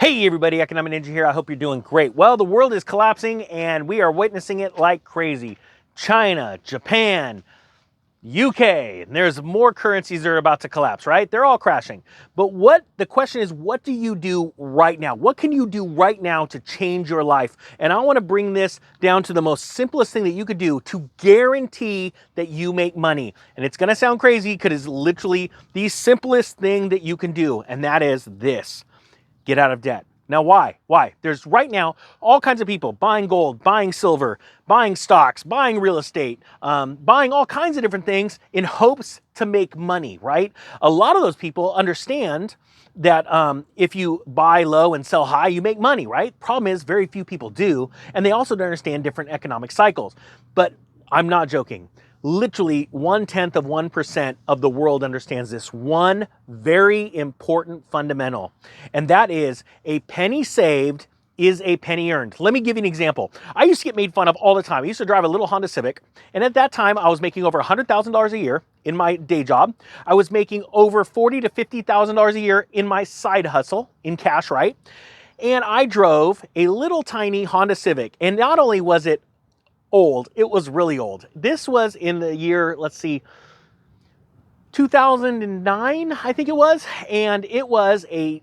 Hey everybody, Economic Ninja here. I hope you're doing great. Well, the world is collapsing and we are witnessing it like crazy. China, Japan, UK, and there's more currencies that are about to collapse, right? They're all crashing. But the question is, what do you do right now? What can you do right now to change your life? And I want to bring this down to the most simplest thing that you could do to guarantee that you make money. And it's going to sound crazy because it's literally the simplest thing that you can do. And that is this. Get out of debt. Now, why? Why? There's right now all kinds of people buying gold, buying silver, buying stocks, buying real estate, buying all kinds of different things in hopes to make money, right? A lot of those people understand that if you buy low and sell high, you make money, right? Problem is, very few people do. And they also don't understand different economic cycles. But I'm not joking. Literally 0.1% of the world understands this one very important fundamental, and that is a penny saved is a penny earned. Let me give you an example. I used to get made fun of all the time. I used to drive a little Honda Civic, and at that time I was making over $100,000 a year in my day job. I was making over $40,000 to $50,000 a year in my side hustle in cash, right? And I drove a little tiny Honda Civic, and not only was it old, it was really old. This was in the year, let's see, 2009, I think it was, and it was a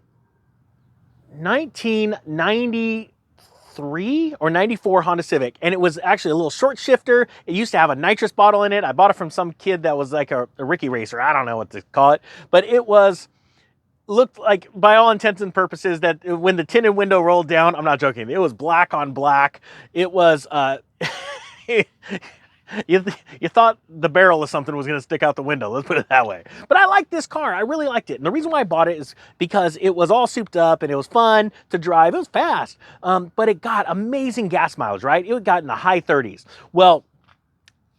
1993 or 94 Honda Civic, and it was actually a little short shifter. It used to have a nitrous bottle in it. I bought it from some kid that was like a Ricky racer. I don't know what to call it, but it looked like, by all intents and purposes, that when the tinted window rolled down, I'm not joking, it was black on black. It was you thought the barrel of something was going to stick out the window, let's put it that way. But I liked this car. I really liked it. And the reason why I bought it is because it was all souped up and it was fun to drive. It was fast, but it got amazing gas mileage, right? It got in the high 30s. Well,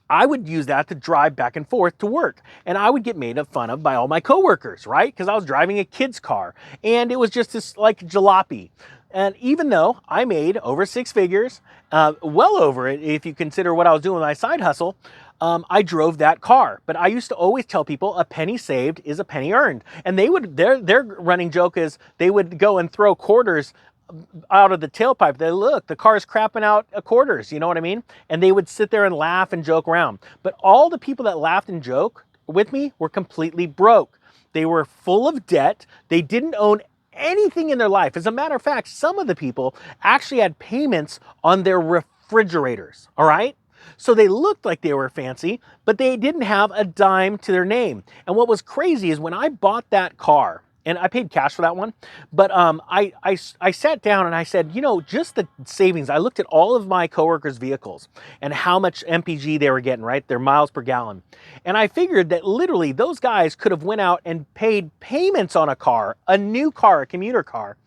I would use that to drive back and forth to work. And I would get made fun of by all my coworkers, right? Because I was driving a kid's car. And it was just this like jalopy. And even though I made over six figures, well over it, if you consider what I was doing with my side hustle, I drove that car. But I used to always tell people a penny saved is a penny earned. And their running joke is they would go and throw quarters out of the tailpipe. They look, the car's crapping out quarters, you know what I mean? And they would sit there and laugh and joke around. But all the people that laughed and joked with me were completely broke. They were full of debt. They didn't own anything in their life. As a matter of fact, some of the people actually had payments on their refrigerators, all right? So they looked like they were fancy, but they didn't have a dime to their name. And what was crazy is when I bought that car, and I paid cash for that one, but I sat down and I said, you know, just the savings. I looked at all of my coworkers' vehicles and how much MPG they were getting, right? Their miles per gallon. And I figured that literally those guys could have went out and paid payments on a car, a new car, a commuter car,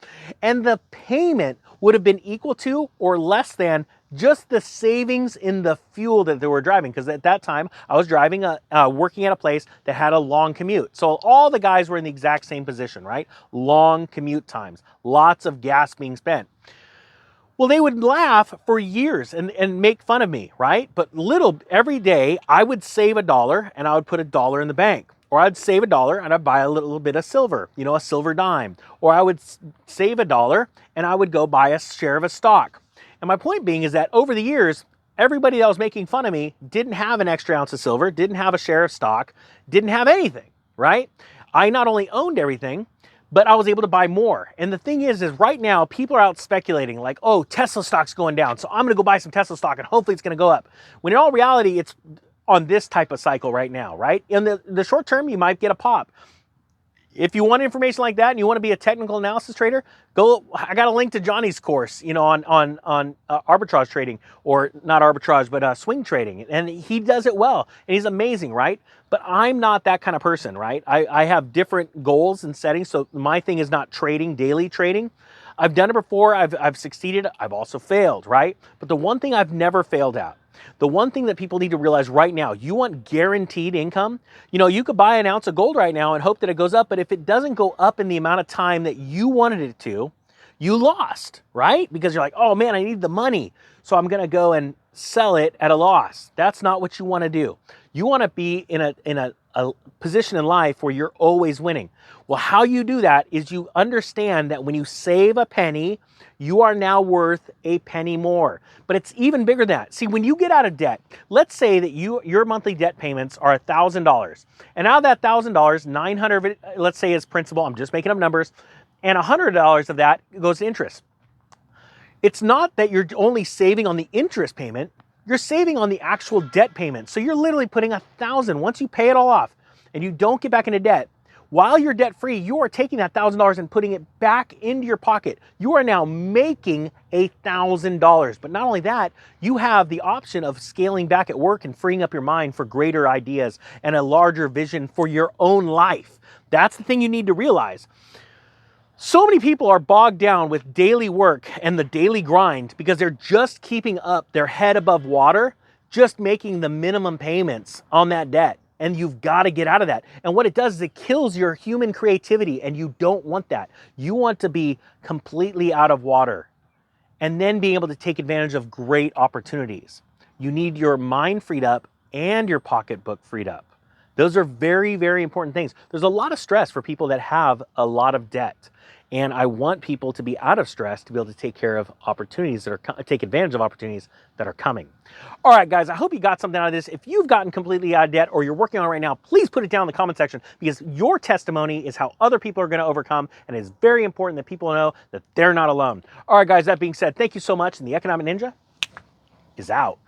and the payment would have been equal to or less than just the savings in the fuel that they were driving. Because at that time, I was driving, working at a place that had a long commute. So all the guys were in the exact same position, right? Long commute times, lots of gas being spent. Well, they would laugh for years and make fun of me, right? But every day, I would save $1 and I would put $1 in the bank. Or I'd save $1 and I'd buy a little bit of silver, you know, a silver dime. Or I would save $1 and I would go buy a share of a stock. And my point being is that over the years, everybody that was making fun of me didn't have an extra ounce of silver, didn't have a share of stock, didn't have anything, right? I not only owned everything, but I was able to buy more. And the thing is right now, people are out speculating like, oh, Tesla stock's going down, so I'm gonna go buy some Tesla stock and hopefully it's gonna go up. When in all reality, it's on this type of cycle right now, right? In the short term, you might get a pop. If you want information like that and you want to be a technical analysis trader, I got a link to Johnny's course, you know, on arbitrage trading, or not arbitrage, but swing trading. And he does it well and he's amazing, right? But I'm not that kind of person, right? I have different goals and settings. So my thing is not trading, daily trading. I've done it before. I've succeeded. I've also failed, right? But the one thing I've never failed at, the one thing that people need to realize right now, you want guaranteed income. You know, you could buy an ounce of gold right now and hope that it goes up, but if it doesn't go up in the amount of time that you wanted it to, you lost, right? Because you're like, oh man, I need the money, so I'm gonna go and sell it at a loss. That's not what you wanna do. You wanna be in a a position in life where you're always winning. Well, how you do that is you understand that when you save a penny, you are now worth a penny more. But it's even bigger than that. See, when you get out of debt, let's say that your monthly debt payments are $1,000. And out of that $1,000, 900 of it, let's say, is principal. I'm just making up numbers. And $100 of that goes to interest. It's not that you're only saving on the interest payment, you're saving on the actual debt payment. So you're literally putting $1,000, once you pay it all off and you don't get back into debt, while you're debt free, you are taking that $1,000 and putting it back into your pocket. You are now making $1,000. But not only that, you have the option of scaling back at work and freeing up your mind for greater ideas and a larger vision for your own life. That's the thing you need to realize. So many people are bogged down with daily work and the daily grind because they're just keeping up their head above water, just making the minimum payments on that debt. And you've got to get out of that. And what it does is it kills your human creativity, and you don't want that. You want to be completely out of water and then being able to take advantage of great opportunities. You need your mind freed up and your pocketbook freed up. Those are very, very important things. There's a lot of stress for people that have a lot of debt. And I want people to be out of stress to be able to take care of opportunities that are, take advantage of opportunities that are coming. All right, guys, I hope you got something out of this. If you've gotten completely out of debt or you're working on it right now, please put it down in the comment section, because your testimony is how other people are going to overcome. And it's very important that people know that they're not alone. All right, guys, that being said, thank you so much. And the Economic Ninja is out.